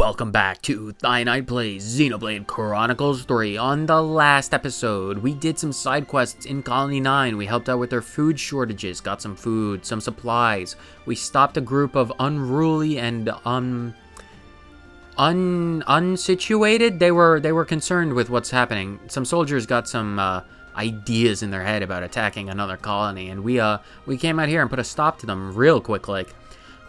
Welcome back to Cyanide Plays Xenoblade Chronicles 3. On the last episode, we did some side quests in Colony 9. We helped out with their food shortages, got some food, some supplies. We stopped a group of unruly and unsituated. They were concerned with what's happening. Some soldiers got some ideas in their head about attacking another colony, and we came out here and put a stop to them real quick like.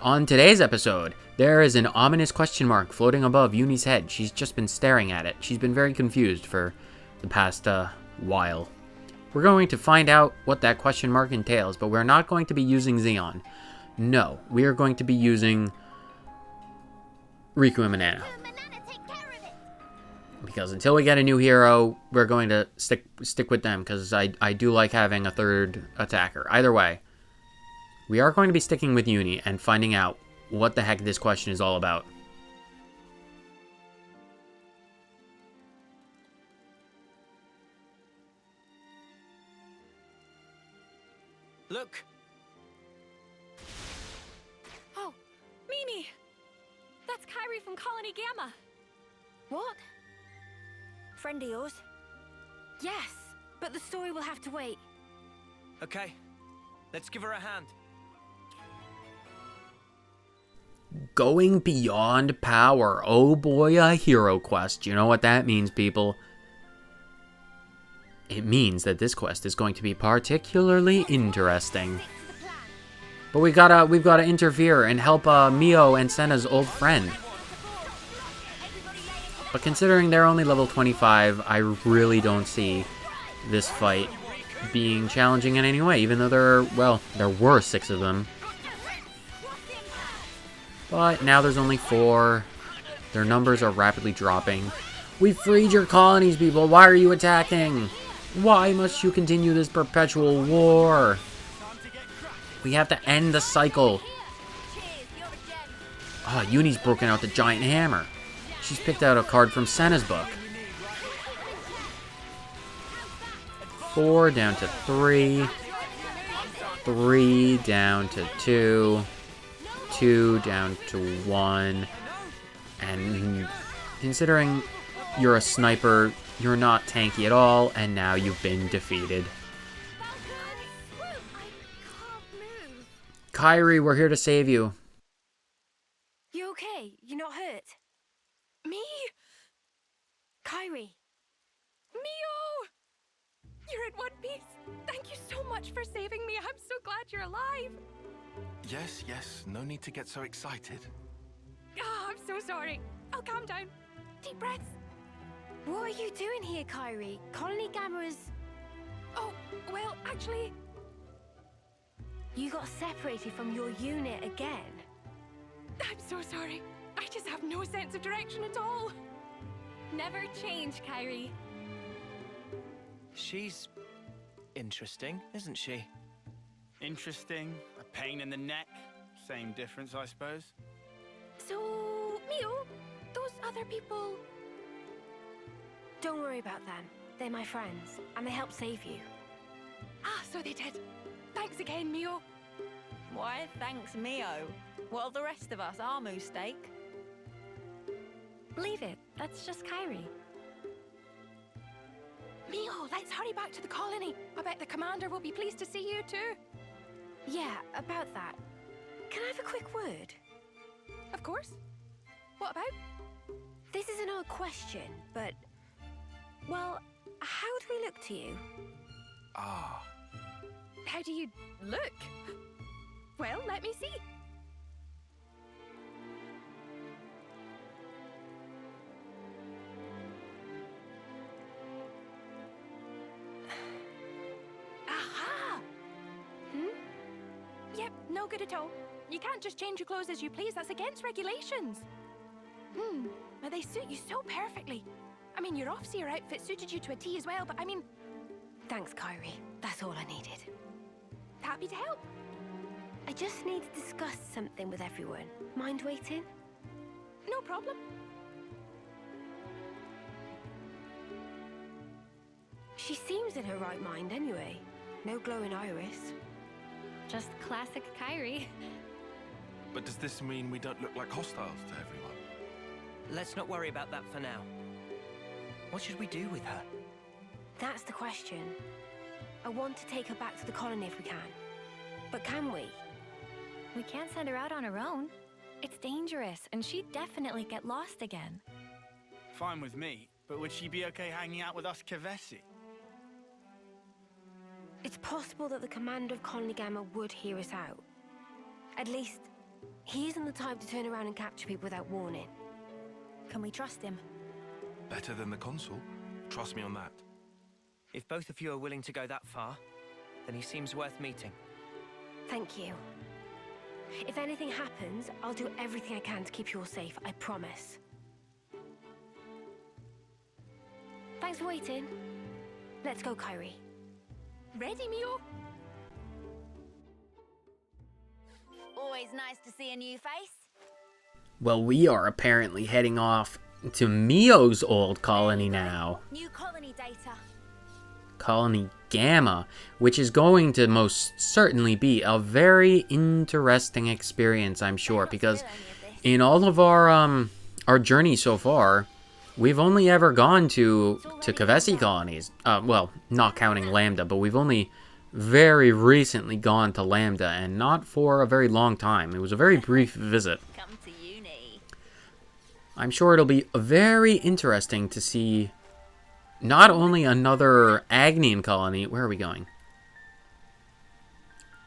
On today's episode, there is an ominous question mark floating above Uni's head. She's just been staring at it. She's been very confused for the past while. We're going to find out what that question mark entails, but we're not going to be using Xeon. No, we are going to be using Riku and Manana. Because until we get a new hero, we're going to stick with them, because I do like having a third attacker. Either way, we are going to be sticking with Uni and finding out what the heck this question is all about. Look! Oh, Mimi! That's Kyrie from Colony Gamma. What? Friend of yours? Yes, but the story will have to wait. Okay, let's give her a hand. Going beyond power. Oh boy, a hero quest. You know what that means, people? It means that this quest is going to be particularly interesting. But we've gotta interfere and help Mio and Senna's old friend. But considering they're only level 25, I really don't see this fight being challenging in any way, even though there were 6 of them. But now there's only 4. Their numbers are rapidly dropping. We freed your colonies, people. Why are you attacking? Why must you continue this perpetual war? We have to end the cycle. Ah, Uni's broken out the giant hammer. She's picked out a card from Senna's book. 4 down to 3. 3 down to 2. 2 down to 1. And considering you're a sniper, you're not tanky at all, and now you've been defeated. Kyrie, we're here to save you. You okay? You're not hurt? Me? Kyrie. Mio! You're in one piece. Thank you so much for saving me. I'm so glad you're alive. Yes, no need to get so excited. Oh, I'm so sorry. I'll calm down. Deep breaths. What are you doing here, Kyrie? Colony Gamma is... Oh, well, actually... You got separated from your unit again. I'm so sorry. I just have no sense of direction at all. Never change, Kyrie. She's interesting, isn't she? Interesting, a pain in the neck. Same difference, I suppose. So, Mio, those other people... Don't worry about them. They're my friends, and they helped save you. Ah, so they did. Thanks again, Mio. Why, thanks, Mio. Well, the rest of us are mistake. Leave it. That's just Kyrie. Mio, let's hurry back to the colony. I bet the commander will be pleased to see you too. Yeah, about that. Can I have a quick word? Of course. What about? This is an odd question, but... Well, how do we look to you? Ah. How do you look? Well, let me see. Aha! Yep, no good at all. You can't just change your clothes as you please. That's against regulations. But they suit you so perfectly. I mean, your off-seer outfit suited you to a T as well, but I mean... Thanks, Kyrie. That's all I needed. Happy to help. I just need to discuss something with everyone. Mind waiting? No problem. She seems in her right mind anyway. No glowing iris. Just classic Kyrie. But does this mean we don't look like hostiles to everyone? let's not worry about that for now. What should we do with her? That's the question. I want to take her back to the colony if we can. But can we? We can't send her out on her own. It's dangerous, and she'd definitely get lost again. Fine with me, but would she be okay hanging out with us Kevesi? It's possible that the commander of Colony Gamma would hear us out. At least, he isn't the type to turn around and capture people without warning. Can we trust him? Better than the consul. Trust me on that. If both of you are willing to go that far, then he seems worth meeting. Thank you. If anything happens, I'll do everything I can to keep you all safe, I promise. Thanks for waiting. Let's go, Kyrie. Ready, Mio? Always nice to see a new face. Well, we are apparently heading off to Mio's old colony now. New colony data. Colony Gamma, which is going to most certainly be a very interesting experience, I'm sure, because in all of our journey so far, we've only ever gone to Kevesi colonies. Well, not counting Lambda, but we've only very recently gone to Lambda, and not for a very long time. It was a very brief visit. Come to uni. I'm sure it'll be very interesting to see not only another Agnian colony. Where are we going?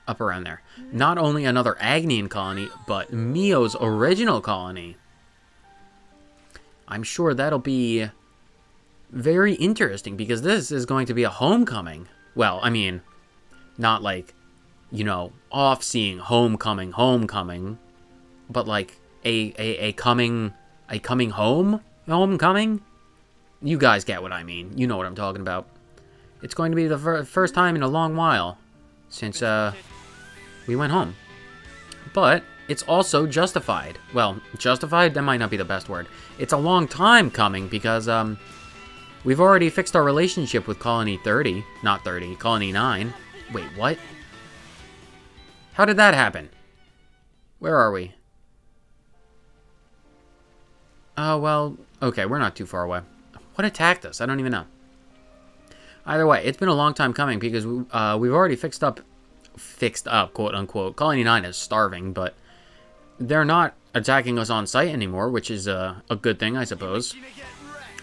Up around there. Not only another Agnian colony, but Mio's original colony. I'm sure that'll be very interesting, because this is going to be a homecoming. Well, I mean, not like, you know, off-seeing homecoming, but like a coming home homecoming. You guys get what I mean. You know what I'm talking about. It's going to be the first time in a long while since we went home. But it's also justified. Well, justified, that might not be the best word. It's a long time coming, because we've already fixed our relationship with Colony 30. Not 30, Colony 9. Wait, what? How did that happen? Where are we? Oh, well, okay, we're not too far away. What attacked us? I don't even know. Either way, it's been a long time coming, because we've already fixed up, quote unquote. Colony 9 is starving, but they're not attacking us on sight anymore, which is a good thing, I suppose.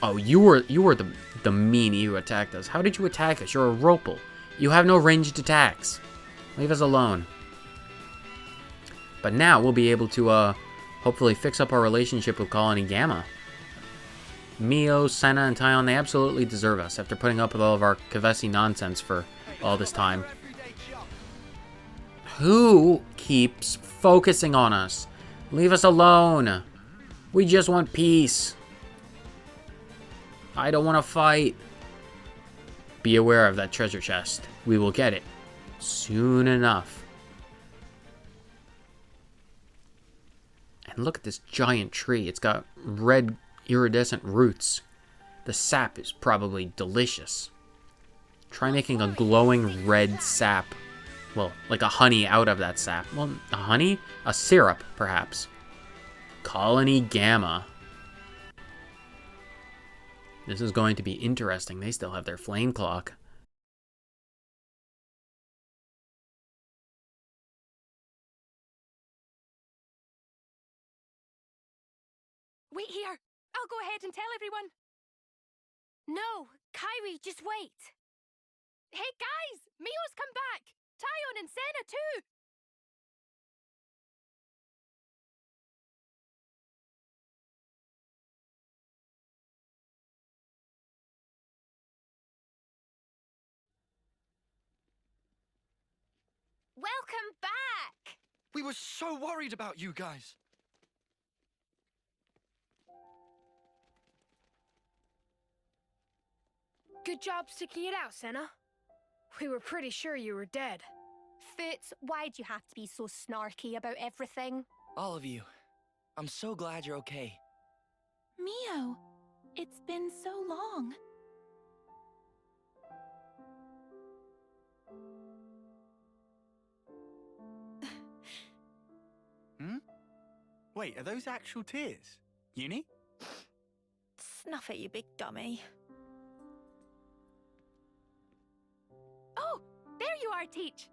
Oh, you were the meanie who attacked us. How did you attack us? You're a Ropal. You have no ranged attacks. Leave us alone. But now we'll be able to hopefully fix up our relationship with Colony Gamma. Mio, Senna, and Tyon, they absolutely deserve us after putting up with all of our Kevesi nonsense for all this time. Who keeps focusing on us? Leave us alone. We just want peace. I don't want to fight. Be aware of that treasure chest. We will get it soon enough. And look at this giant tree. It's got red iridescent roots. The sap is probably delicious. Try making a glowing red sap. Well, like a honey out of that sap. Well, a honey? A syrup, perhaps. Colony Gamma. This is going to be interesting. They still have their flame clock. Wait here. I'll go ahead and tell everyone. No, Kyrie, just wait. Hey guys, Mio's come back. Tyon and Senna too. Welcome back. We were so worried about you guys. Good job sticking it out, Senna. We were pretty sure you were dead. Fitz, why'd you have to be so snarky about everything? All of you. I'm so glad you're okay. Mio, it's been so long. Wait, are those actual tears? Uni? Snuff it, you big dummy. Oh, there you are, Teach.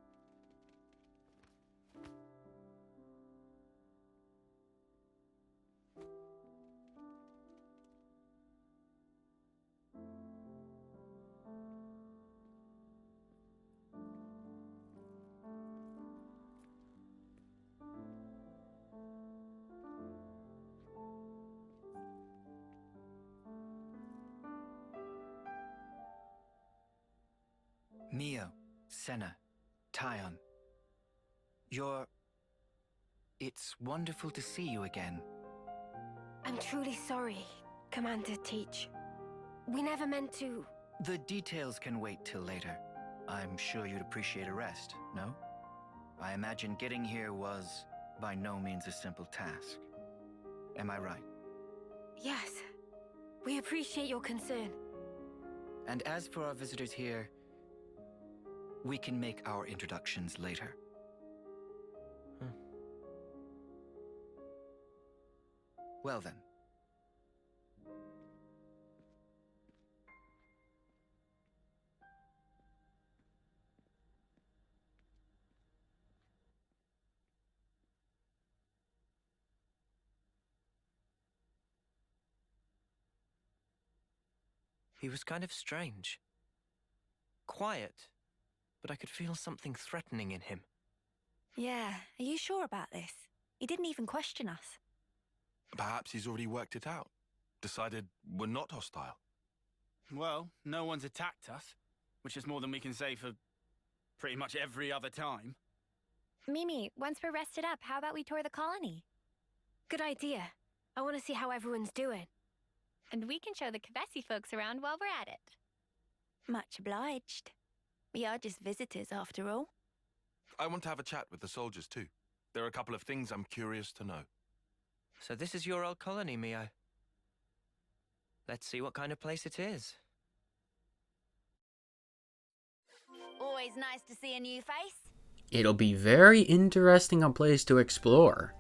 Mio, Senna, Tyon. It's wonderful to see you again. I'm truly sorry, Commander Teach. We never meant to... The details can wait till later. I'm sure you'd appreciate a rest, no? I imagine getting here was by no means a simple task. Am I right? Yes. We appreciate your concern. And as for our visitors here, we can make our introductions later. Well then. He was kind of strange. Quiet, but I could feel something threatening in him. Yeah, are you sure about this? He didn't even question us. Perhaps he's already worked it out. Decided we're not hostile. Well, no one's attacked us, which is more than we can say for pretty much every other time. Mimi, once we're rested up, how about we tour the colony? Good idea. I want to see how everyone's doing. And we can show the Kavesi folks around while we're at it. Much obliged. We are just visitors, after all. I want to have a chat with the soldiers too. There are a couple of things I'm curious to know. So this is your old colony, Mio. Let's see what kind of place it is. Always nice to see a new face. It'll be very interesting a place to explore.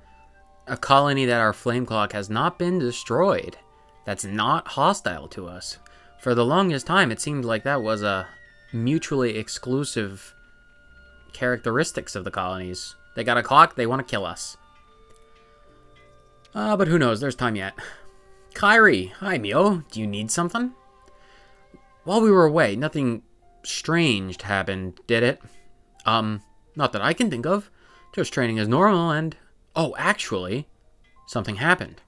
A colony that our flame clock has not been destroyed. That's not hostile to us. For the longest time, it seemed like that was a mutually exclusive characteristics of the colonies. They got a clock, they want to kill us. But who knows, there's time yet. Kyrie, hi Mio, do you need something? While we were away, nothing strange happened, did it? Not that I can think of. Just training as normal and... Oh, actually, something happened.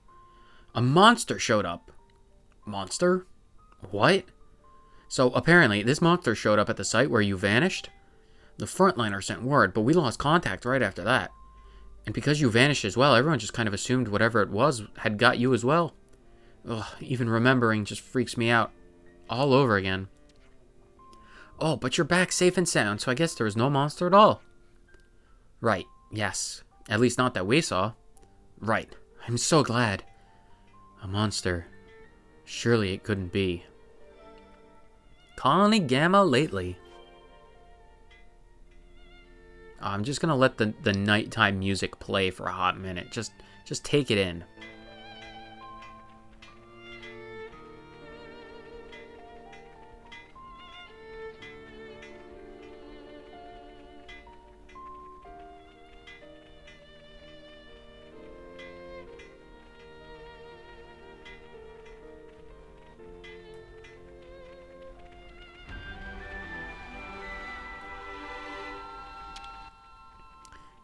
A monster showed up. Monster? What? So apparently, this monster showed up at the site where you vanished. The frontliner sent word, but we lost contact right after that. And because you vanished as well, everyone just kind of assumed whatever it was had got you as well. Ugh, even remembering just freaks me out. All over again. Oh, but you're back safe and sound, so I guess there was no monster at all. Right, yes. At least not that we saw. Right, I'm so glad. A monster. Surely it couldn't be. Colony Gamma lately. I'm just gonna let the nighttime music play for a hot minute. Just take it in.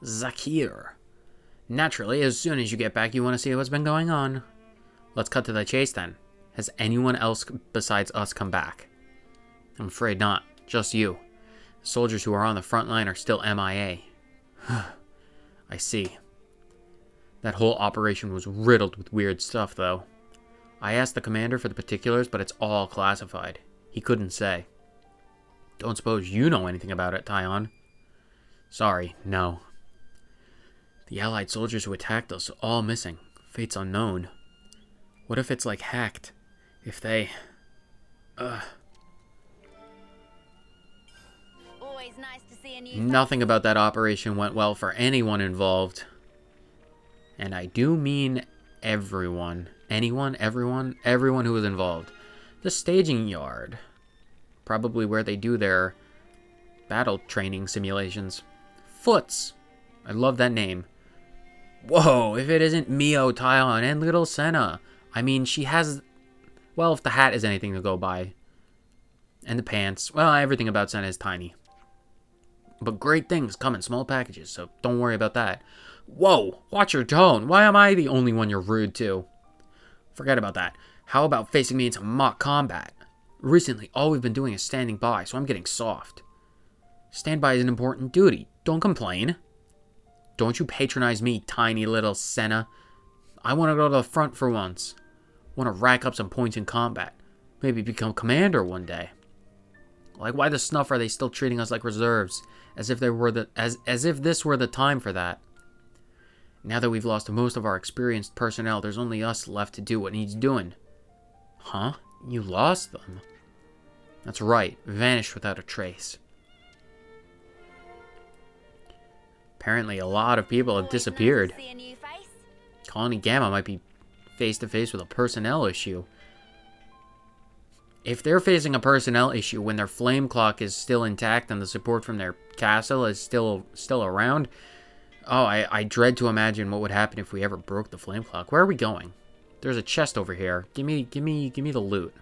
Zakir. Naturally, as soon as you get back, you want to see what's been going on. Let's cut to the chase then. Has anyone else besides us come back? I'm afraid not. Just you. The soldiers who are on the front line are still MIA. I see. That whole operation was riddled with weird stuff, though. I asked the commander for the particulars, but it's all classified. He couldn't say. Don't suppose you know anything about it, Tyon? Sorry, no. The Allied soldiers who attacked us, all missing. Fate's unknown. What if it's like hacked? If they... Always nice to see a new Nothing about that operation went well for anyone involved. And I do mean everyone. Anyone, everyone who was involved. The staging yard. Probably where they do their battle training simulations. Foots. I love that name. Whoa, if it isn't Mio, Taion, and little Senna. I mean, she has... Well, if the hat is anything to go by. And the pants. Well, everything about Senna is tiny. But great things come in small packages, so don't worry about that. Whoa, watch your tone. Why am I the only one you're rude to? Forget about that. How about facing me into mock combat? Recently, all we've been doing is standing by, so I'm getting soft. Standby is an important duty. Don't complain. Don't you patronize me, tiny little Senna. I want to go to the front for once. Want to rack up some points in combat. Maybe become commander one day. Like, why the snuff are they still treating us like reserves? As if this were the time for that. Now that we've lost most of our experienced personnel, there's only us left to do what needs doing. Huh? You lost them? That's right. Vanished without a trace. Apparently a lot of people have disappeared. Colony Gamma might be face to face with a personnel issue. If they're facing a personnel issue when their flame clock is still intact and the support from their castle is still around, oh, I dread to imagine what would happen if we ever broke the flame clock. Where are we going? There's a chest over here. Give me the loot.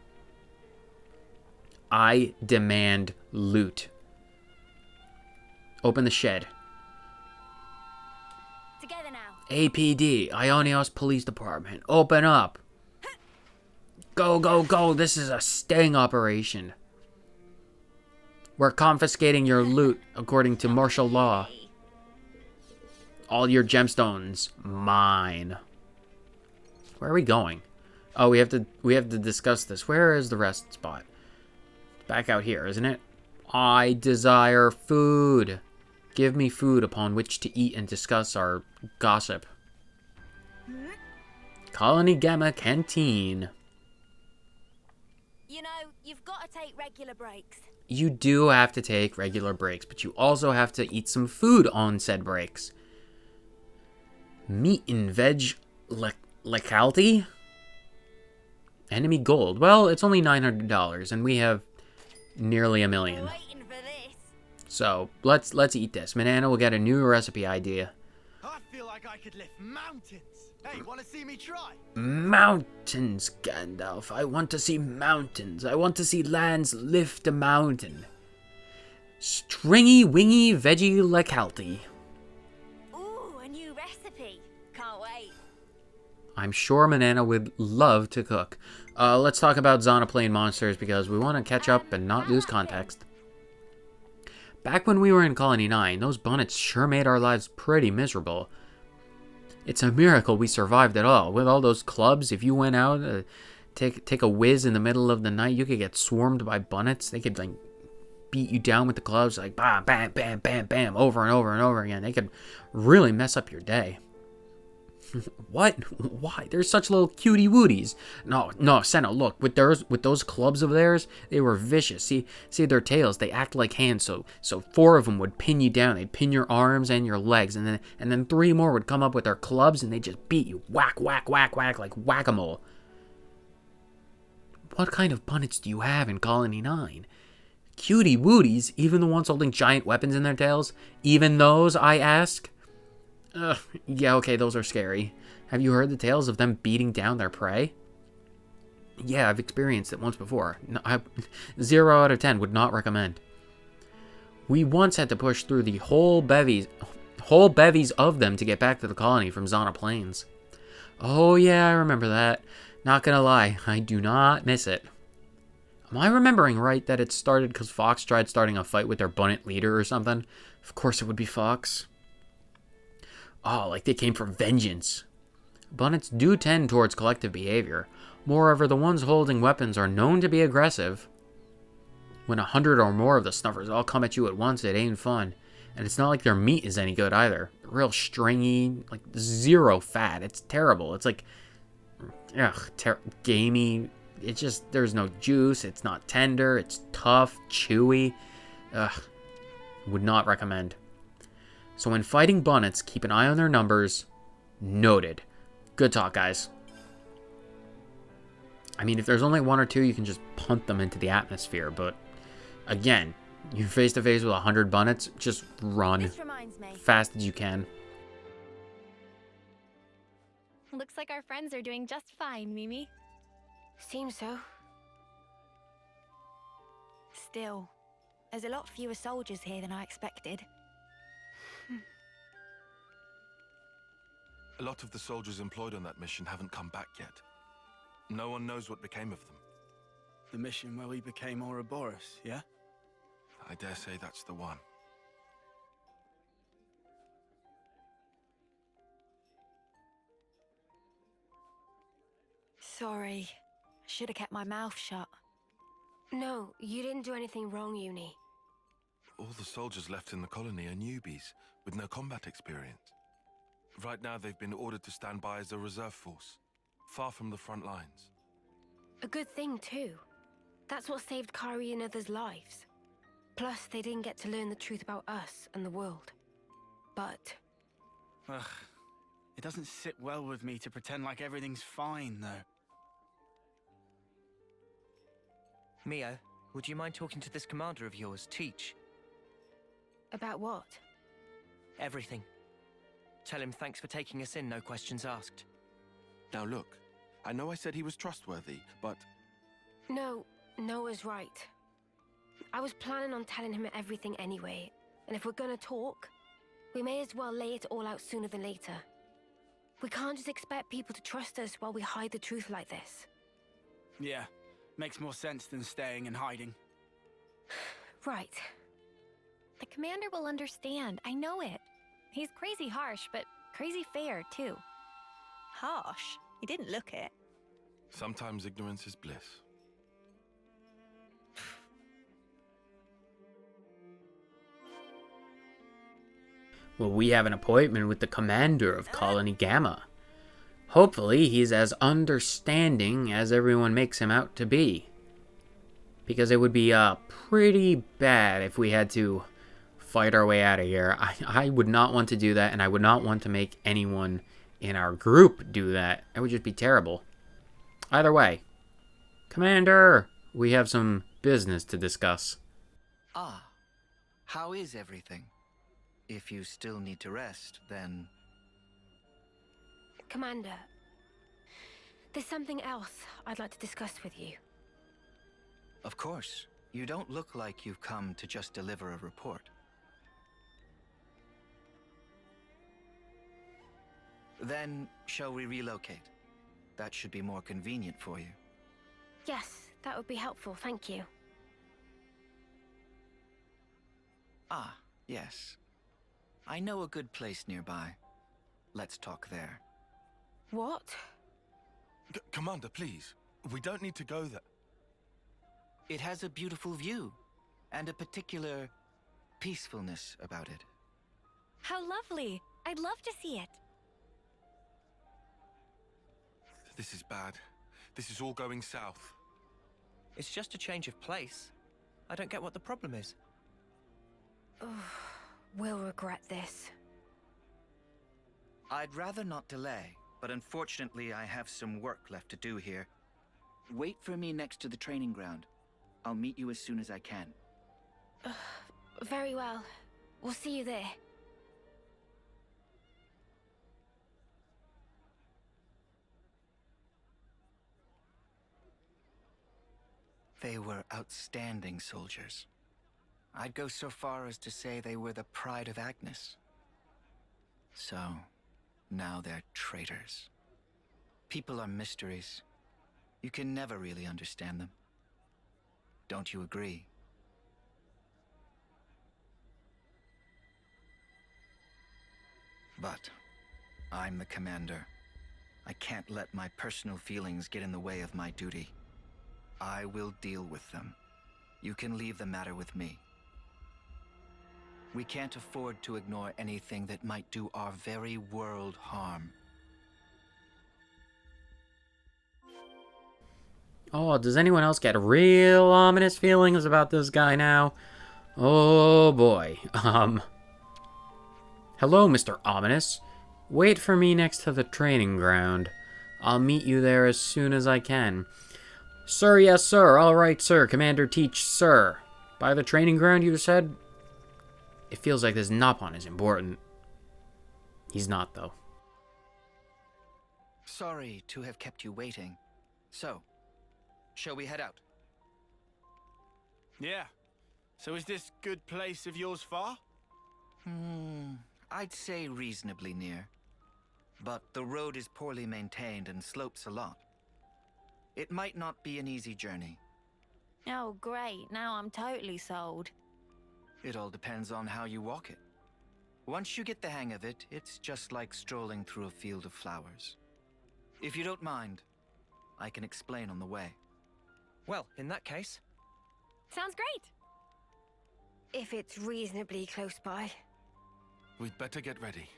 I demand loot. Open the shed. Together now. APD, Ionios Police Department. Open up. Go, go, go. This is a sting operation. We're confiscating your loot according to martial law. All your gemstones, mine. Where are we going? Oh, we have to discuss this. Where is the rest spot? Back out here, isn't it? I desire food. Give me food upon which to eat and discuss our gossip. Colony Gamma Canteen. You know, you've got to take regular breaks. You do have to take regular breaks, but you also have to eat some food on said breaks. Meat and veg locality? Enemy gold. Well, it's only $900, and we have nearly $1 million. Waiting for this. So let's eat this. Manana will get a new recipe idea. I feel like I could lift mountains. Hey, want to see me try? Mountains, Gandalf. I want to see mountains. I want to see lands lift a mountain. Stringy wingy veggie locality. Ooh, a new recipe. Can't wait. I'm sure Manana would love to cook. Let's talk about Xenoblade monsters because we want to catch up and not lose context. Back when we were in Colony 9, those bunnets sure made our lives pretty miserable. It's a miracle we survived at all. With all those clubs, if you went out, take a whiz in the middle of the night, you could get swarmed by bunnets. They could like beat you down with the clubs, like bam, bam, bam, bam, bam, over and over and over again. They could really mess up your day. What? Why? They're such little cutie wooties. No, Senna, look, with those clubs of theirs, they were vicious. See their tails, they act like hands, so 4 of them would pin you down. They'd pin your arms and your legs, and then 3 more would come up with their clubs and they just beat you. Whack, whack, whack, whack, like whack-a-mole. What kind of bunnets do you have in Colony 9? Cutie wooties, even the ones holding giant weapons in their tails? Even those, I ask? Yeah, okay, those are scary. Have you heard the tales of them beating down their prey? Yeah, I've experienced it once before. No, 0 out of 10 would not recommend. We once had to push through the whole bevies of them to get back to the colony from Zana Plains. Oh yeah, I remember that. Not gonna lie, I do not miss it. Am I remembering right that it started because Fox tried starting a fight with their bunnet leader or something? Of course it would be Fox. Oh, like they came for vengeance. Bunnets do tend towards collective behavior. Moreover, the ones holding weapons are known to be aggressive. When 100 or more of the snuffers all come at you at once, it ain't fun. And it's not like their meat is any good either. Real stringy, like 0 fat. It's terrible. It's like, gamey. It's just, there's no juice. It's not tender. It's tough, chewy. Would not recommend. So when fighting bunnets, keep an eye on their numbers. Noted. Good talk, guys. I mean, if there's only one or two, you can just punt them into the atmosphere. But again, you're face to face with 100 bunnets. Just run This reminds me. fast as you can. Looks like our friends are doing just fine, Mimi. Seems so. Still, there's a lot fewer soldiers here than I expected. A lot of the soldiers employed on that mission haven't come back yet. No one knows what became of them. The mission where we became Ouroboros, yeah? I dare say that's the one. Sorry. Should have kept my mouth shut. No, you didn't do anything wrong, Uni. All the soldiers left in the colony are newbies with no combat experience. Right now they've been ordered to stand by as a reserve force, far from the front lines. A good thing, too. That's what saved Kyrie and others' lives. Plus, they didn't get to learn the truth about us and the world. But Ugh. It doesn't sit well with me to pretend like everything's fine, though. Mio, would you mind talking to this commander of yours, Teach? about what? Everything. Tell him thanks for taking us in, no questions asked. Now look, I know I said he was trustworthy, but No, Noah's right. I was planning on telling him everything anyway, and if we're gonna talk, we may as well lay it all out sooner than later. We can't just expect people to trust us while we hide the truth like this. Yeah, makes more sense than staying and hiding. Right. The commander will understand. I know it. He's crazy harsh, but crazy fair, too. Harsh. He didn't look it. sometimes ignorance is bliss. Well, we have an appointment with the commander of Colony Gamma. Hopefully, he's as understanding as everyone makes him out to be. Because it would be pretty bad if we had to fight our way out of here. I would not want to do that, and I would not want to make anyone in our group do that. It would just be terrible. Either way, Commander, we have some business to discuss. Ah, how is everything? If you still need to rest, then... Commander, there's something else I'd like to discuss with you. Of course, you don't look like you've come to just deliver a report. Then, shall we relocate? That should be more convenient for you. Yes, that would be helpful, thank you. Ah, yes. I know a good place nearby. Let's talk there. What? Commander, please. We don't need to go there. It has a beautiful view, and a particular peacefulness about it. How lovely. I'd love to see it. This is bad. This is all going south. It's just a change of place. I don't get what the problem is. We'll regret this. I'd rather not delay, but unfortunately I have some work left to do here. Wait for me next to the training ground. I'll meet you as soon as I can. Very well. We'll see you there. They were outstanding soldiers. I'd go so far as to say they were the pride of Agnes. So, now they're traitors. People are mysteries. You can never really understand them. Don't you agree? But I'm the commander. I can't let my personal feelings get in the way of my duty. I will deal with them. You can leave the matter with me. We can't afford to ignore anything that might do our very world harm. Oh, does anyone else get real ominous feelings about this guy now? Oh boy. Hello, Mr. Ominous. Wait for me next to the training ground. I'll meet you there as soon as I can. Sir, yes, sir. All right, sir. Commander Teach, sir. By the training ground, you said? It feels like this Napon is important. He's not, though. Sorry to have kept you waiting. So, shall we head out? Yeah. So is this good place of yours far? I'd say reasonably near. But the road is poorly maintained and slopes a lot. It might not be an easy journey. Oh, great. Now I'm totally sold. It all depends on how you walk it. Once you get the hang of it, it's just like strolling through a field of flowers. If you don't mind, I can explain on the way. Well, in that case, Sounds great. If it's reasonably close by. We'd better get ready.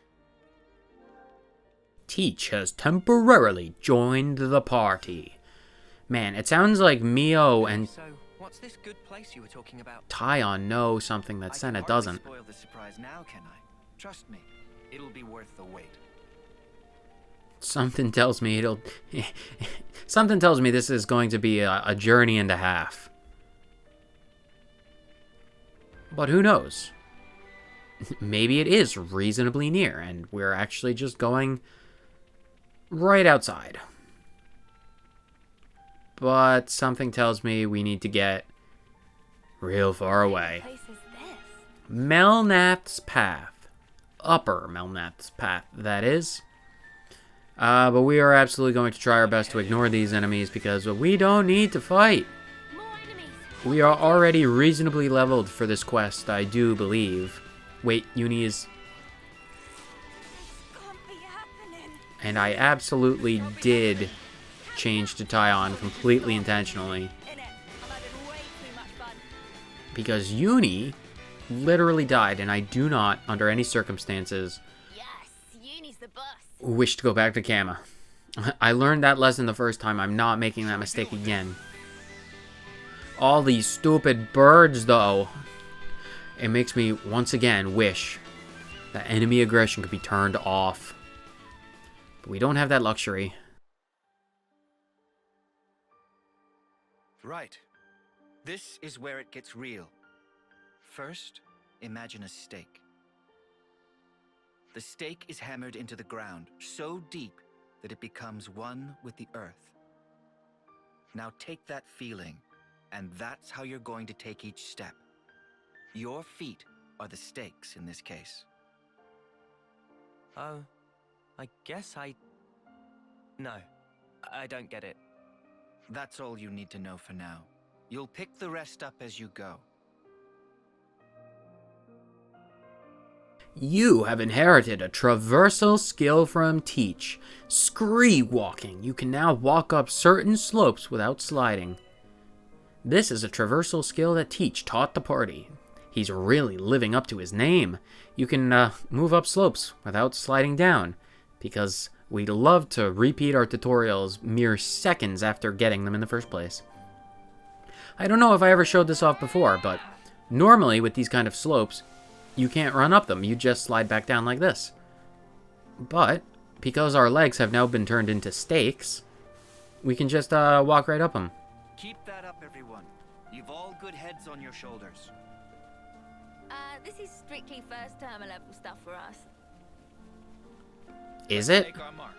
Teach has temporarily joined the party. Man, it sounds like Mio and so what's this good place you were talking about? Tyon know something that I Senna can hardly doesn't. spoil the surprise now, can I? Trust me, it'll be worth the wait. Something tells me it'll... Something tells me this is going to be a journey and a half. But who knows? Maybe it is reasonably near, and we're actually just going right outside. But something tells me we need to get real far away. What place is this? Melnath's Path. Upper Melnath's Path, that is. But we are absolutely going to try our best to ignore these enemies because we don't need to fight. More enemies. We are already reasonably leveled for this quest, I do believe. Wait, Uni is... Can't be happening. And I absolutely did change to Tyon completely intentionally. Innit? I'm having way too much fun. Because Uni literally died, and I do not, under any circumstances, Yes, Uni's the boss. wish to go back to Kama. I learned that lesson the first time. I'm not making that mistake again. All these stupid birds, though. It makes me, once again, wish that enemy aggression could be turned off. But we don't have that luxury. Right. This is where it gets real. First, imagine a stake. The stake is hammered into the ground so deep that it becomes one with the earth. Now take that feeling, and that's how you're going to take each step. Your feet are the stakes in this case. Oh, I guess No, I don't get it. That's all you need to know for now. You'll pick the rest up as you go. You have inherited a traversal skill from Teach. Scree walking. You can now walk up certain slopes without sliding. This is a traversal skill that Teach taught the party. He's really living up to his name. You can move up slopes without sliding down, because we love to repeat our tutorials mere seconds after getting them in the first place. I don't know if I ever showed this off before, but normally with these kind of slopes, you can't run up them, you just slide back down like this. But, because our legs have now been turned into stakes, we can just walk right up them. Keep that up, everyone. You've all good heads on your shoulders. This is strictly first term level stuff for us. Is it? Take our mark.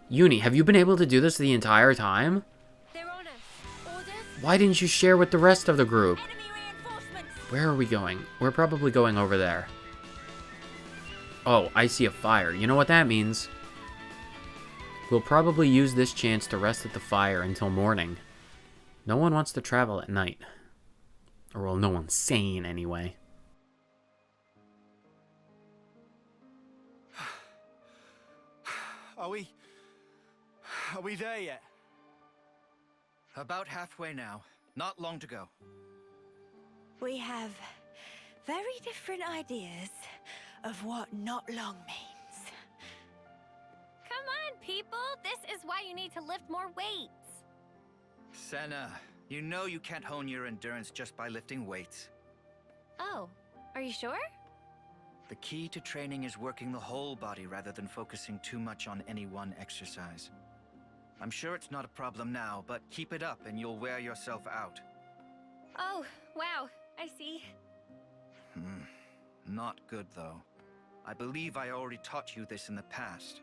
Uni, have you been able to do this the entire time? They're on us. Orders? Why didn't you share with the rest of the group? Enemy reinforcements! Where are we going? We're probably going over there. Oh, I see a fire. You know what that means? We'll probably use this chance to rest at the fire until morning. No one wants to travel at night. Or, well, no one's sane anyway. Are we there yet? About halfway now. Not long to go. We have very different ideas of what not long means. Come on, people. This is why you need to lift more weights. Senna, you know you can't hone your endurance just by lifting weights. Oh, are you sure? The key to training is working the whole body rather than focusing too much on any one exercise. I'm sure it's not a problem now, but keep it up and you'll wear yourself out. Oh, wow. I see. Not good, though. I believe I already taught you this in the past.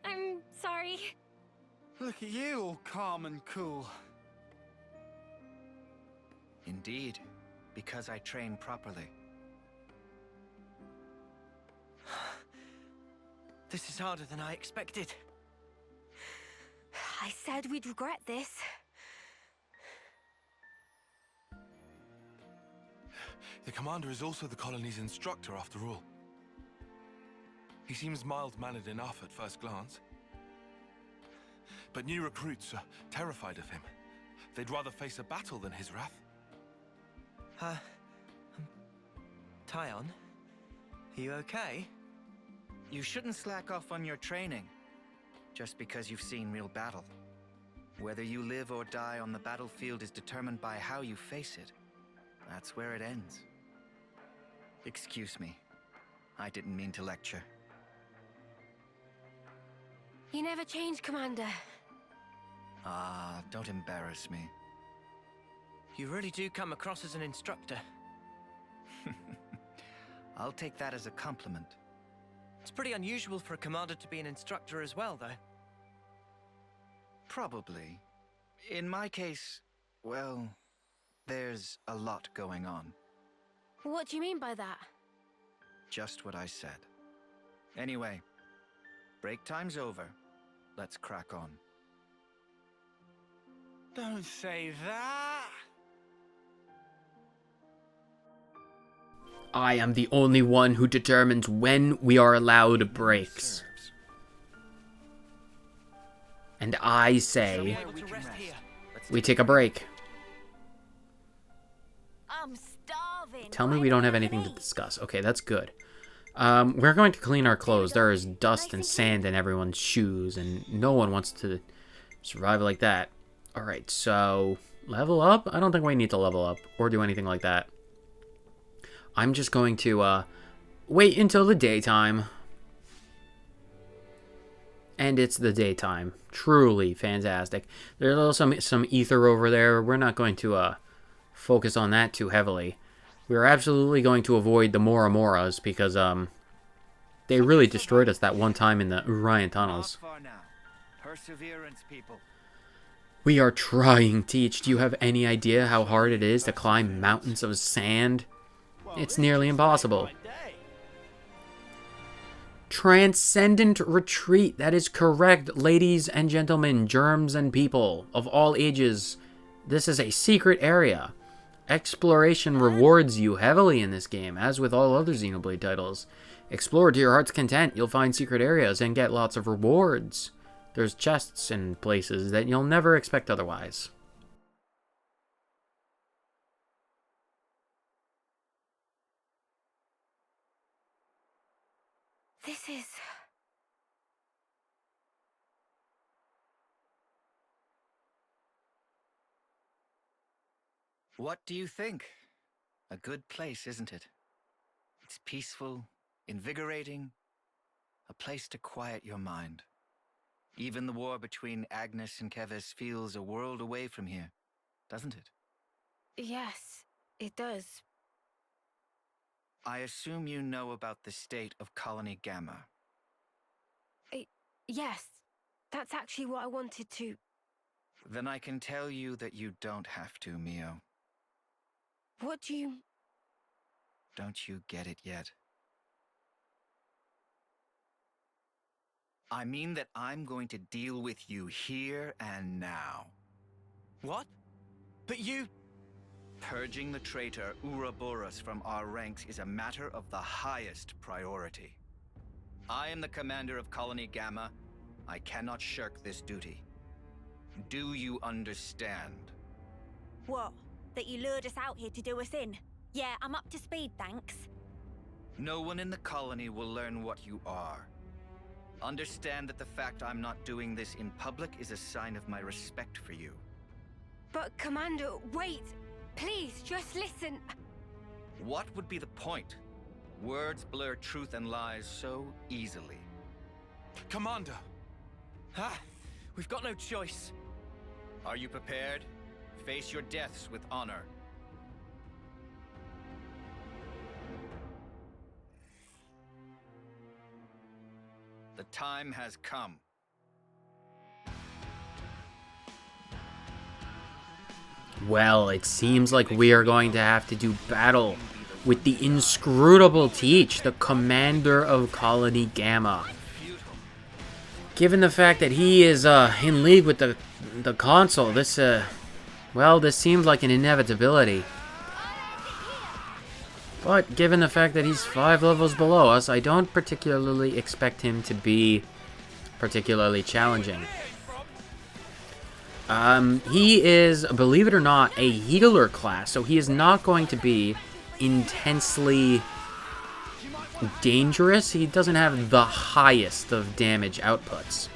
I'm sorry. Look at you, all calm and cool. Indeed, because I train properly. This is harder than I expected. I said we'd regret this. The commander is also the colony's instructor, after all. He seems mild-mannered enough at first glance. But new recruits are terrified of him. They'd rather face a battle than his wrath. Tyon? Are you okay? You shouldn't slack off on your training, just because you've seen real battle. Whether you live or die on the battlefield is determined by how you face it. That's where it ends. Excuse me. I didn't mean to lecture. You never change, Commander. Ah, don't embarrass me. You really do come across as an instructor. I'll take that as a compliment. It's pretty unusual for a commander to be an instructor as well, though. Probably. In my case, well, there's a lot going on. What do you mean by that? Just what I said. Anyway, break time's over. Let's crack on. Don't say that. I am the only one who determines when we are allowed breaks. And I say, Able to rest here. we take a break. I'm starving. Tell me we don't have anything to discuss. Okay, that's good. We're going to clean our clothes. There is dust and sand in everyone's shoes, and no one wants to survive like that. Alright, so level up? I don't think we need to level up or do anything like that. I'm just going to wait until the daytime. And it's the daytime. Truly fantastic. There's also some ether over there. We're not going to focus on that too heavily. We're absolutely going to avoid the Moramoras because they really destroyed us that one time in the Orion tunnels. Not far now. Perseverance, people. We are trying, Teach. Do you have any idea how hard it is to climb mountains of sand? It's nearly impossible. Transcendent Retreat. That is correct, ladies and gentlemen, germs and people of all ages. This is a secret area. Exploration rewards you heavily in this game, as with all other Xenoblade titles. Explore to your heart's content. You'll find secret areas and get lots of rewards. There's chests in places that you'll never expect otherwise. This is... What do you think? A good place, isn't it? It's peaceful, invigorating, a place to quiet your mind. Even the war between Agnes and Keves feels a world away from here, doesn't it? Yes, it does. I assume you know about the state of Colony Gamma. Yes, that's actually what I wanted to... Then I can tell you that you don't have to, Mio. What do you... Don't you get it yet? I mean that I'm going to deal with you here and now. What? But you... Purging the traitor Ouroboros from our ranks is a matter of the highest priority. I am the commander of Colony Gamma. I cannot shirk this duty. Do you understand? What? That you lured us out here to do us in? Yeah, I'm up to speed, thanks. No one in the colony will learn what you are. Understand that the fact I'm not doing this in public is a sign of my respect for you. But, Commander, wait! Please, just listen! What would be the point? Words blur truth and lies so easily. Commander! Ah, We've got no choice. Are you prepared? Face your deaths with honor. The time has come. Well, it seems like we are going to have to do battle with the inscrutable Teach, the commander of Colony Gamma. Given the fact that he is in league with the console, this seems like an inevitability. But given the fact that he's 5 levels below us, I don't particularly expect him to be particularly challenging. He is, believe it or not, a healer class, so he is not going to be intensely dangerous. He doesn't have the highest of damage outputs.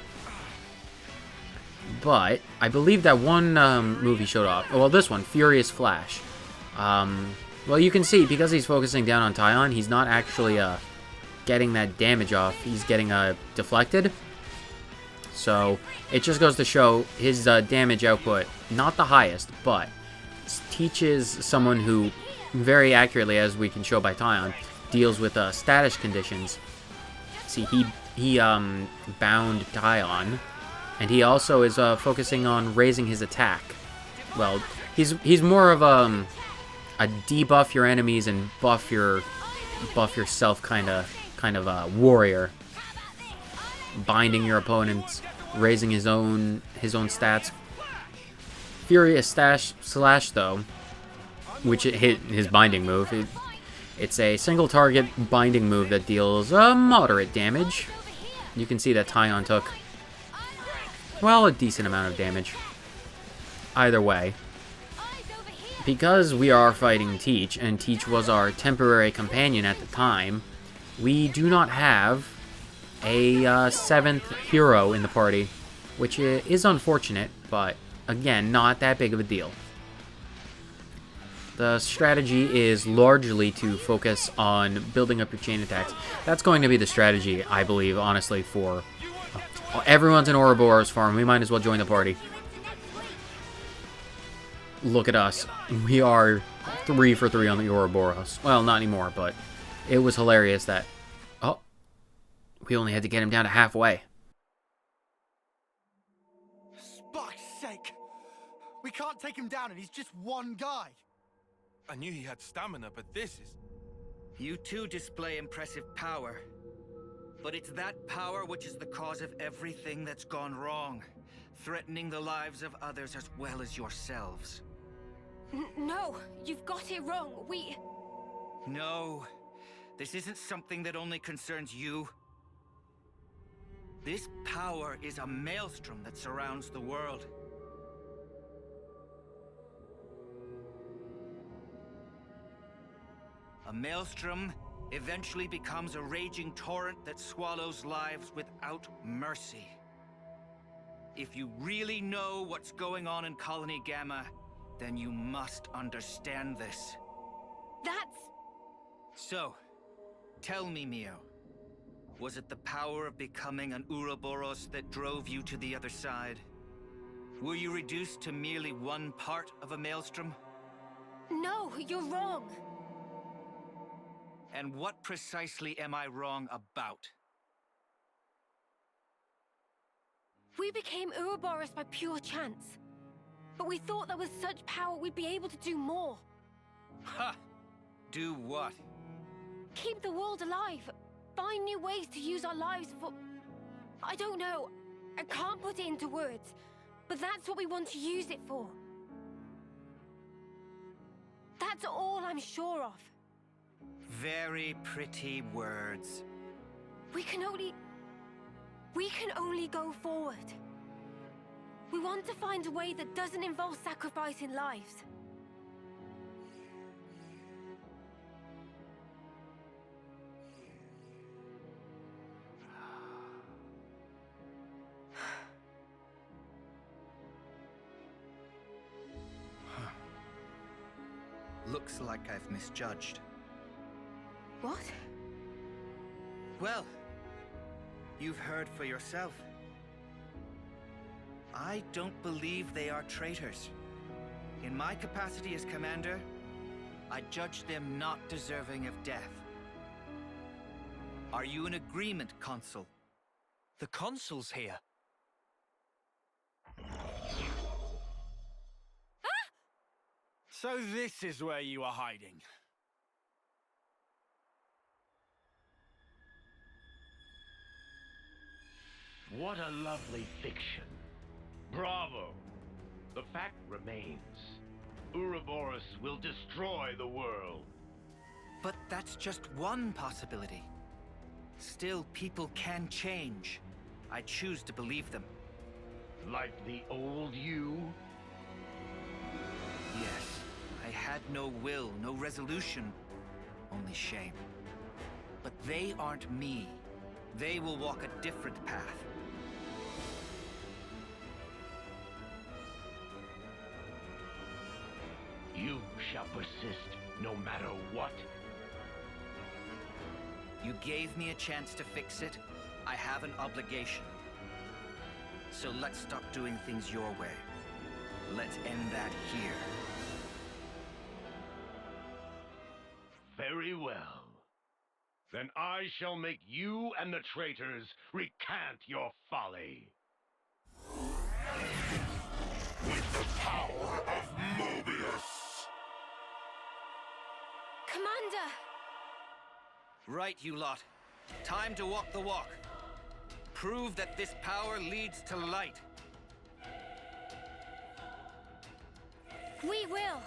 But I believe that one move he showed off, well, this one, Furious Flash. Well, you can see, because he's focusing down on Taion, he's not actually getting that damage off. He's getting deflected. So it just goes to show his damage output, not the highest, but teaches someone who very accurately, as we can show by Taion, deals with status conditions. See, he bound Taion, and he also is focusing on raising his attack. Well, he's more of a debuff your enemies and buff yourself kind of warrior, binding your opponents, raising his own stats. Furious Slash though, which it hit his binding move. It's a single target binding move that deals moderate damage. You can see that Taion took, well, a decent amount of damage. Either way, because we are fighting Teach, and Teach was our temporary companion at the time, we do not have a 7th hero in the party, which is unfortunate, but again, not that big of a deal. The strategy is largely to focus on building up your chain attacks. That's going to be the strategy, I believe, honestly, for everyone's in Ouroboros farm. We might as well join the party. Look at us. We are 3 for 3 on the Ouroboros. Well, not anymore, but it was hilarious that... Oh, we only had to get him down to halfway. Fuck's sake! We can't take him down and he's just one guy! I knew he had stamina, but this is... You too display impressive power. But it's that power which is the cause of everything that's gone wrong, threatening the lives of others as well as yourselves. No, you've got it wrong. No, this isn't something that only concerns you. This power is a maelstrom that surrounds the world. A maelstrom eventually becomes a raging torrent that swallows lives without mercy. If you really know what's going on in Colony Gamma, then you must understand this. That's... So, tell me, Mio. Was it the power of becoming an Ouroboros that drove you to the other side? Were you reduced to merely one part of a maelstrom? No, you're wrong. And what precisely am I wrong about? We became Ouroboros by pure chance. But we thought that with such power we'd be able to do more. Ha! Do what? Keep the world alive. Find new ways to use our lives for... I don't know. I can't put it into words. But that's what we want to use it for. That's all I'm sure of. Very pretty words. We can only go forward. We want to find a way that doesn't involve sacrificing lives. Looks like I've misjudged. What? Well, you've heard for yourself. I don't believe they are traitors. In my capacity as commander, I judge them not deserving of death. Are you in agreement, Consul? The consul's here. So this is where you are hiding. What a lovely fiction. Bravo. The fact remains. Ouroboros will destroy the world. But that's just one possibility. Still, people can change. I choose to believe them. Like the old you? Yes, I had no will, no resolution, only shame. But they aren't me. They will walk a different path. You shall persist no matter what. You gave me a chance to fix it. I have an obligation. So let's stop doing things your way. Let's end that here. Very well. Then I shall make you and the traitors recant your folly. With the power of Mobius! Commander! Right, you lot. Time to walk the walk. Prove that this power leads to light. We will!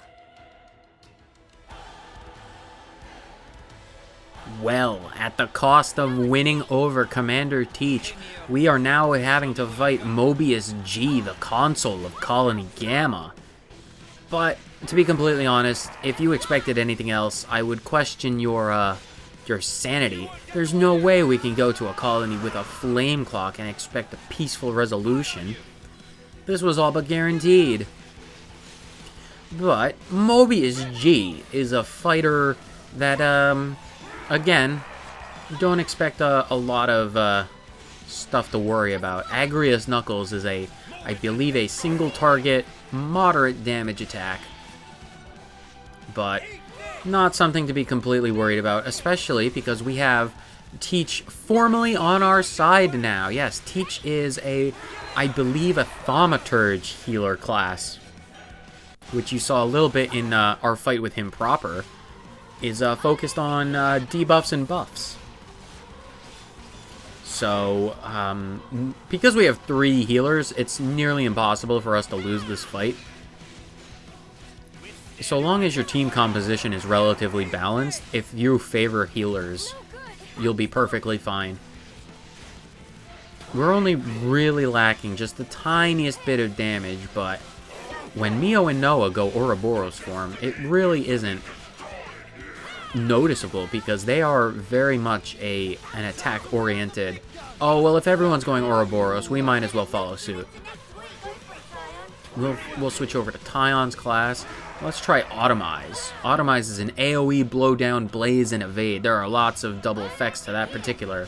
Well, at the cost of winning over Commander Teach, we are now having to fight Mobius G, the Consul of Colony Gamma. But, to be completely honest, if you expected anything else, I would question your sanity. There's no way we can go to a colony with a flame clock and expect a peaceful resolution. This was all but guaranteed. But Mobius G is a fighter that, again, don't expect a lot of stuff to worry about. Agrias Knuckles is I believe, a single target, moderate damage attack. But not something to be completely worried about, especially because we have Teach formally on our side now. Yes, Teach is I believe, a Thaumaturge healer class, which you saw a little bit in our fight with him proper, is focused on debuffs and buffs. So, because we have 3 healers, it's nearly impossible for us to lose this fight. So long as your team composition is relatively balanced, if you favor healers, you'll be perfectly fine. We're only really lacking just the tiniest bit of damage, but when Mio and Noah go Ouroboros form, it really isn't noticeable because they are very much an attack-oriented, oh, well, if everyone's going Ouroboros, we might as well follow suit. We'll switch over to Tyon's class. Let's try Automize. Automize is an AoE, blow down, blaze, and evade. There are lots of double effects to that particular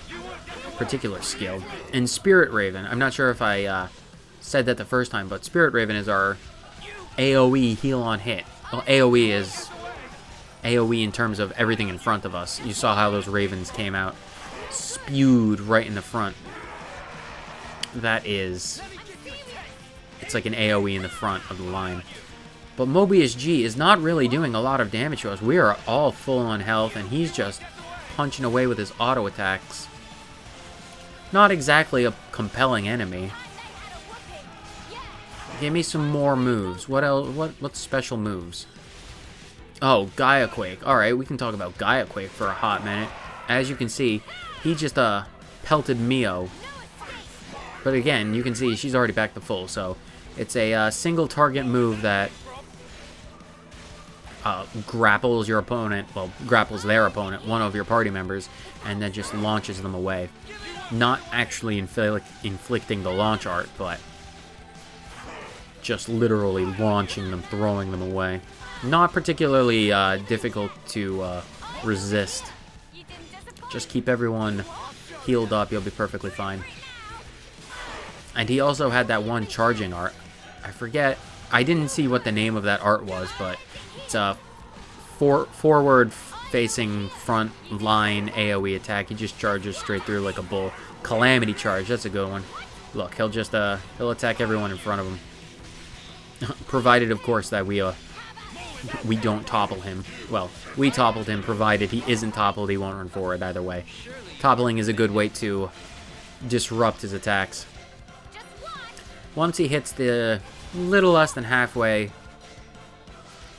skill. And Spirit Raven, I'm not sure if I said that the first time, but Spirit Raven is our AoE heal on hit. Well, AoE is AoE in terms of everything in front of us. You saw how those ravens came out, spewed right in the front. That is, it's like an AoE in the front of the line. But Mobius G is not really doing a lot of damage to us. We are all full on health, and he's just punching away with his auto attacks. Not exactly a compelling enemy. Give me some more moves. What else? What special moves? Oh, Gaia Quake. Alright, we can talk about Gaia Quake for a hot minute. As you can see, he just pelted Mio. But again, you can see she's already back to full, so it's a single target move that grapples your opponent, well, grapples their opponent, one of your party members, and then just launches them away. Not actually inflicting the launch art, but just literally launching them, throwing them away. Not particularly difficult to resist. Just keep everyone healed up, you'll be perfectly fine. And he also had that one charging art. I forget. I didn't see what the name of that art was, but it's a forward-facing front line AoE attack. He just charges straight through like a bull. Calamity charge. That's a good one. Look, he'll just he'll attack everyone in front of him. Provided, of course, that we don't topple him. Well, we toppled him, provided he isn't toppled, he won't run forward either way. Toppling is a good way to disrupt his attacks. Once he hits the little less than halfway,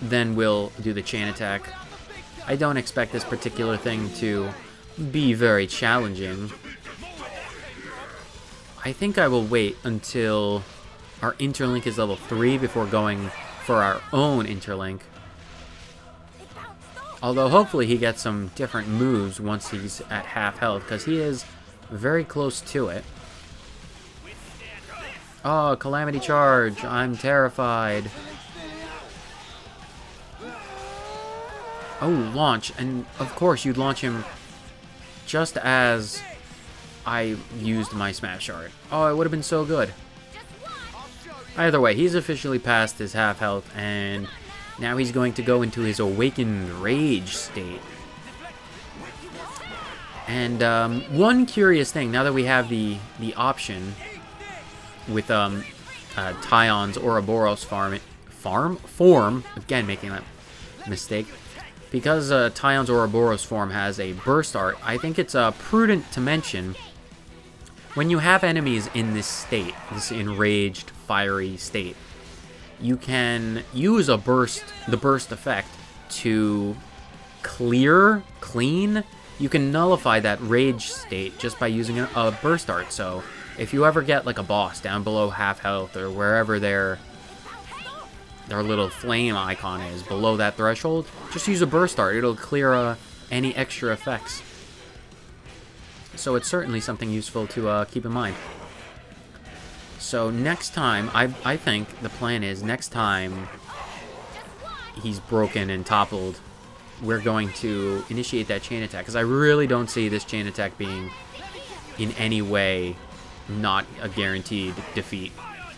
then we'll do the chain attack. I don't expect this particular thing to be very challenging. I think I will wait until our interlink is level 3 before going for our own interlink. Although hopefully he gets some different moves once he's at half health, because he is very close to it. Oh, Calamity Charge. I'm terrified. Oh, launch. And of course you'd launch him just as I used my Smash Art. Oh, it would have been so good. Either way, he's officially past his half health, and now he's going to go into his Awakened Rage state. And one curious thing, now that we have the option with Tyon's Ouroboros form, again making that mistake, because Tyon's Ouroboros form has a burst art, I think it's prudent to mention, when you have enemies in this state, this enraged, fiery state, you can use the burst effect to clean. You can nullify that rage state just by using a burst art. So if you ever get like a boss down below half health or wherever their little flame icon is below that threshold, just use a burst art. It'll clear any extra effects. So it's certainly something useful to keep in mind. So next time, I think the plan is next time he's broken and toppled, we're going to initiate that chain attack. Because I really don't see this chain attack being in any way not a guaranteed defeat.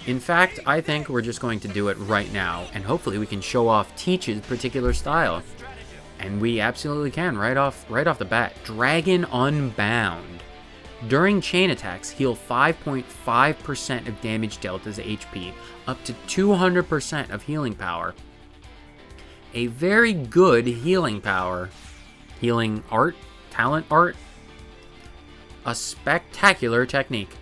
In fact, I think we're just going to do it right now. And hopefully we can show off Teach's particular style. And we absolutely can, right off the bat. Dragon Unbound. During chain attacks, heal 5.5% of damage dealt as HP, up to 200% of healing power. A very good healing power. Healing art? Talent art? A spectacular technique.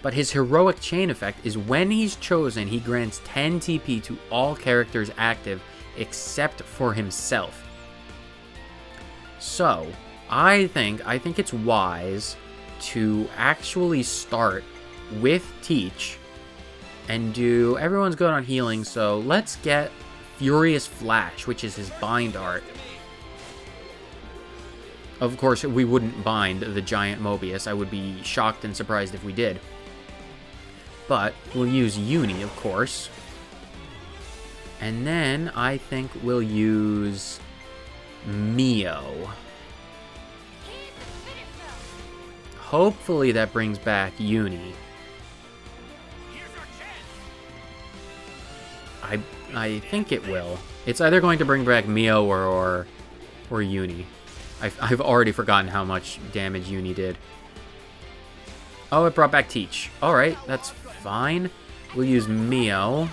But his heroic chain effect is when he's chosen, he grants 10 TP to all characters active except for himself. So, I think it's wise to actually start with Teach and do... Everyone's good on healing, so let's get Furious Flash, which is his bind art. Of course, we wouldn't bind the giant Mobius. I would be shocked and surprised if we did. But we'll use Uni, of course. And then I think we'll use Mio. Hopefully that brings back Uni. I think it will. It's either going to bring back Mio or Uni. I've already forgotten how much damage Uni did. Oh, it brought back Teach. Alright, that's fine. We'll use Mio.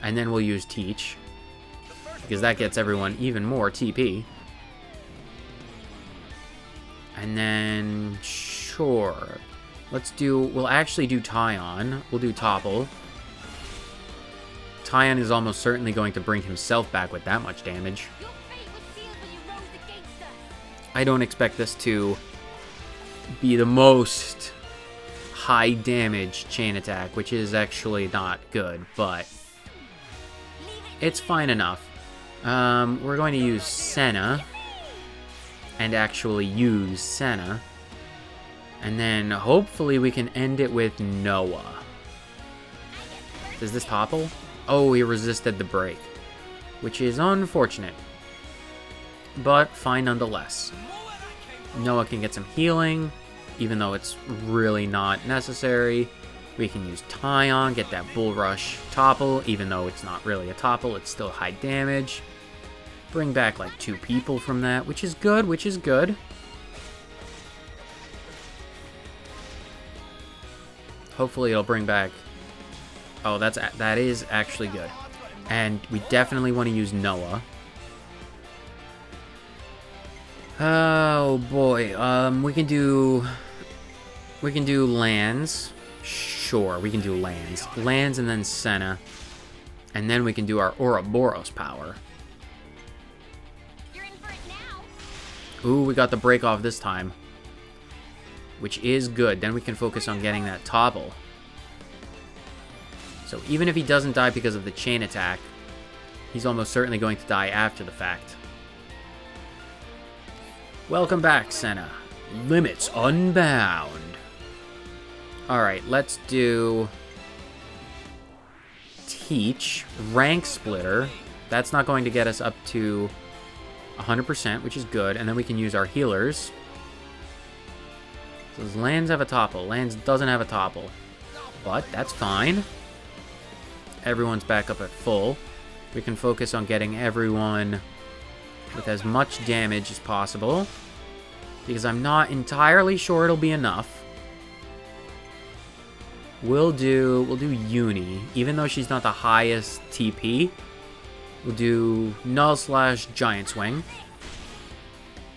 And then we'll use Teach. Because that gets everyone even more TP. And then, sure. We'll actually do Tyon. We'll do Topple. Tyon is almost certainly going to bring himself back with that much damage. I don't expect this to be the most high damage chain attack, which is actually not good, but it's fine enough. We're going to use Senna, and actually use Senna, and then hopefully we can end it with Noah. Does this topple? Oh, he resisted the break, which is unfortunate, but fine nonetheless. Noah can get some healing. even though it's really not necessary. We can use Tyon, get that Bull Rush topple, even though it's not really a topple, it's still high damage. Bring back like 2 people from that, which is good, Hopefully it'll bring back... Oh, that is actually good. And we definitely want to use Noah. Oh boy, we can do lands. Sure, we can do lands. Lands and then Senna. And then we can do our Ouroboros power. You're in for it now. Ooh, we got the break off this time. Which is good. Then we can focus on getting that topple. So even if he doesn't die because of the chain attack, he's almost certainly going to die after the fact. Welcome back, Senna. Limits unbound. Alright, let's do... Teach. Rank Splitter. That's not going to get us up to 100%, which is good. And then we can use our healers. So lands have a topple. Lands doesn't have a topple. But that's fine. Everyone's back up at full. We can focus on getting everyone with as much damage as possible. Because I'm not entirely sure it'll be enough. We'll do Uni. Even though she's not the highest TP. We'll do Null / Giant Swing.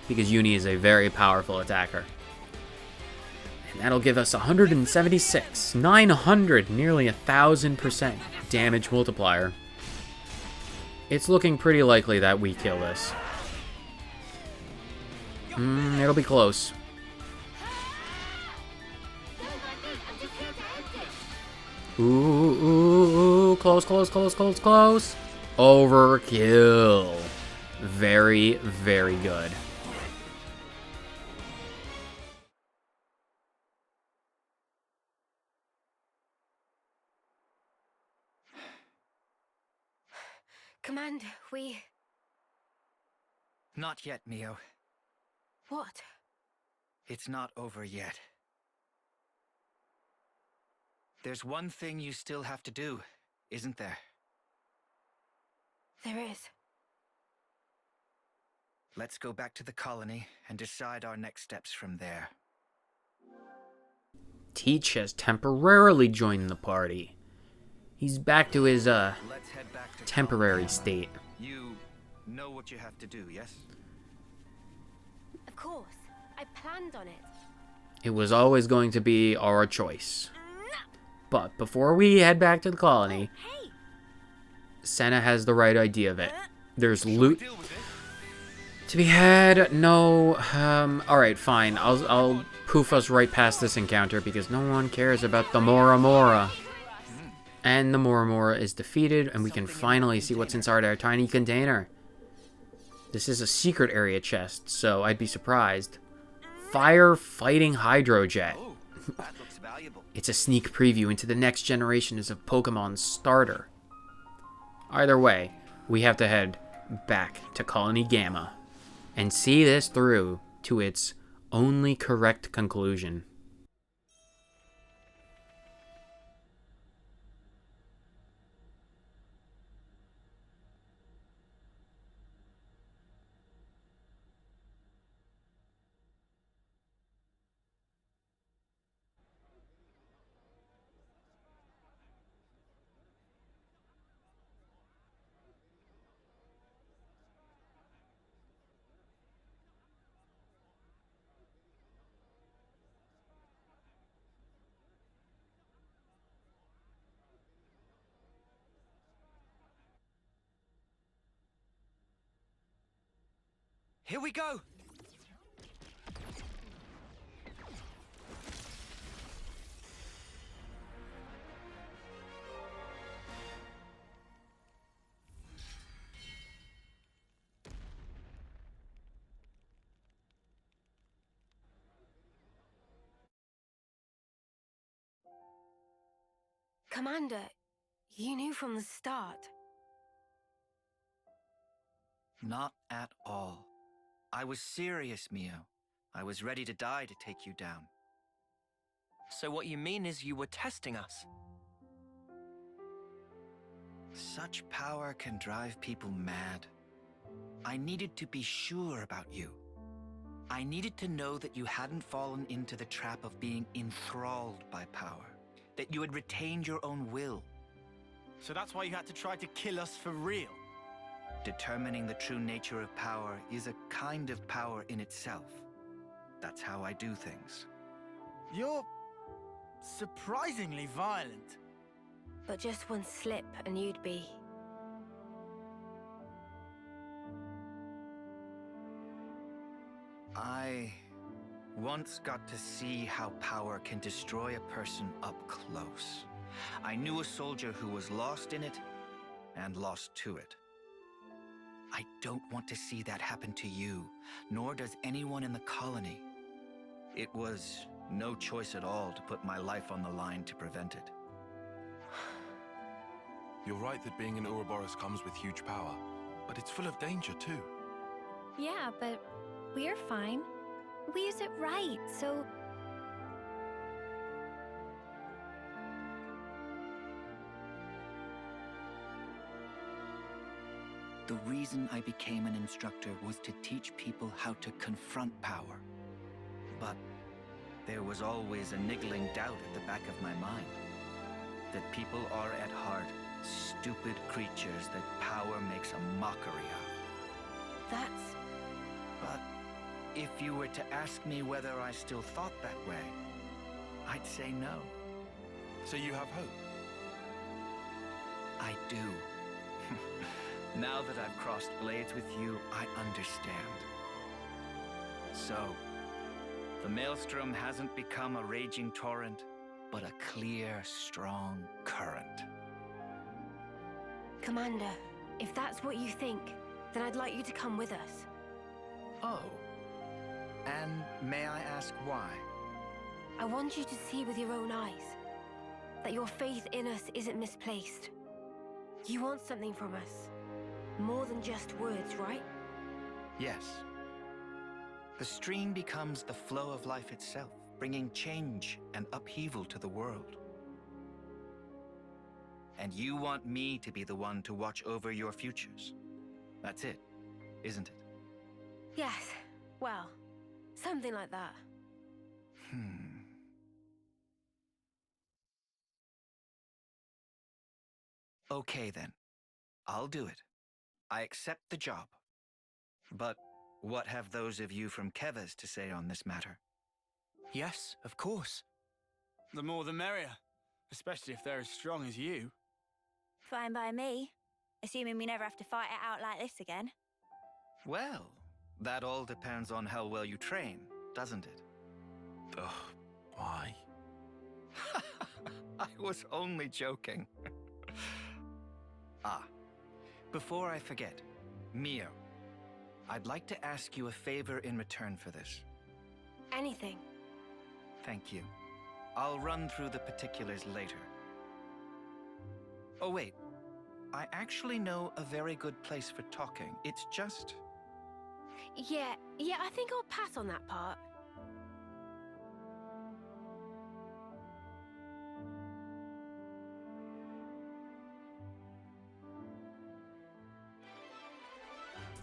Because Uni is a very powerful attacker. And that'll give us 176, 900, nearly 1,000% damage multiplier. It's looking pretty likely that we kill this. It'll be close. Ooh, close. Overkill. Very, very good. Commander, we... Not yet, Mio. What? It's not over yet. There's one thing you still have to do, isn't there? There is. Let's go back to the colony and decide our next steps from there. Teach has temporarily joined the party. He's back to his, Let's head back to temporary Colony. state. You know what you have to do, yes? Of course. I planned on it. It was always going to be our choice. But before we head back to the colony, Hey! Senna has the right idea of it. There's loot to be had. No, alright, fine. I'll poof us right past this encounter because no one cares about the Mora Mora. And the Mora Mora is defeated, and we can finally see what's inside our tiny container. This is a secret area chest, so I'd be surprised. Fire-fighting Hydrojet. Oh, that looks valuable. It's a sneak preview into the next generation as a Pokemon starter. Either way, we have to head back to Colony Gamma and see this through to its only correct conclusion. Here we go! Commander, you knew from the start. Not at all. I was serious, Mio. I was ready to die to take you down. So what you mean is you were testing us? Such power can drive people mad. I needed to be sure about you. I needed to know that you hadn't fallen into the trap of being enthralled by power, that you had retained your own will. So that's why you had to try to kill us for real? Determining the true nature of power is a kind of power in itself. That's how I do things. You're surprisingly violent. But just one slip and you'd be... I once got to see how power can destroy a person up close. I knew a soldier who was lost in it and lost to it. I don't want to see that happen to you, nor does anyone in the colony. It was no choice at all to put my life on the line to prevent it. You're right that being an Ouroboros comes with huge power, but it's full of danger too. Yeah, but we're fine. We use it right, so... The reason I became an instructor was to teach people how to confront power. But there was always a niggling doubt at the back of my mind. That people are at heart stupid creatures that power makes a mockery of. That's... But if you were to ask me whether I still thought that way, I'd say no. So you have hope? I do. Now that I've crossed blades with you, I understand. So, the Maelstrom hasn't become a raging torrent, but a clear, strong current. Commander, if that's what you think, then I'd like you to come with us. Oh. And may I ask why? I want you to see with your own eyes that your faith in us isn't misplaced. You want something from us. More than just words, right? Yes. The stream becomes the flow of life itself, bringing change and upheaval to the world. And you want me to be the one to watch over your futures. That's it, isn't it? Yes. Well, something like that. Okay then. I'll do it. I accept the job. But what have those of you from Kevas to say on this matter? Yes, of course. The more the merrier, especially if they're as strong as you. Fine by me. Assuming we never have to fight it out like this again. Well, that all depends on how well you train, doesn't it? Ugh, why? I was only joking. Before I forget, Mio, I'd like to ask you a favor in return for this. Anything. Thank you. I'll run through the particulars later. Oh wait, I actually know a very good place for talking. It's just... Yeah, I think I'll pass on that part.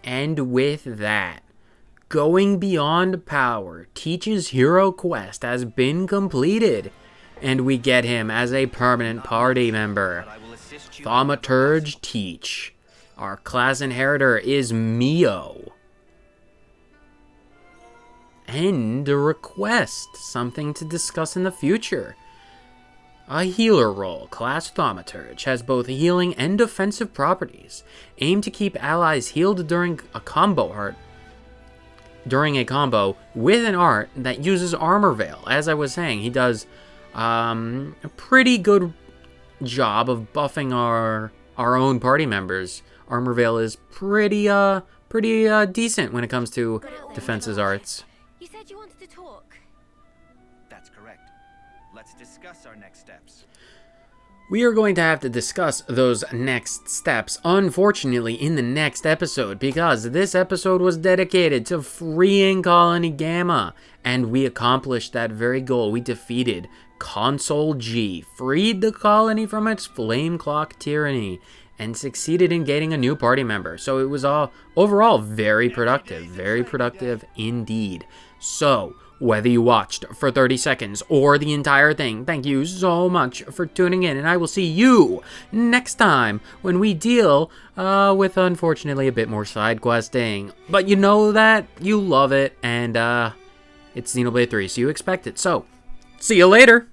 And with that, Going Beyond Power Teach's Hero Quest has been completed, and we get him as a permanent party member. Thaumaturge Teach. Our class inheritor is Mio. And a request, something to discuss in the future. A healer role, class Thaumaturge, has both healing and defensive properties. Aim to keep allies healed during a combo with an art that uses Armor Veil. As I was saying, he does a pretty good job of buffing our own party members. Armor Veil is pretty decent when it comes to defenses arts. You said you wanted to talk. That's correct. Let's discuss our next steps. We are going to have to discuss those next steps, unfortunately, in the next episode, because this episode was dedicated to freeing Colony Gamma, and we accomplished that very goal. We defeated Console G freed the colony from its flame clock tyranny and succeeded in gaining a new party member. So it was all overall very productive indeed. So whether you watched for 30 seconds or the entire thing, thank you so much for tuning in, and I will see you next time when we deal with, unfortunately, a bit more side questing. But you know that, you love it, and it's Xenoblade 3, so you expect it. So, see you later!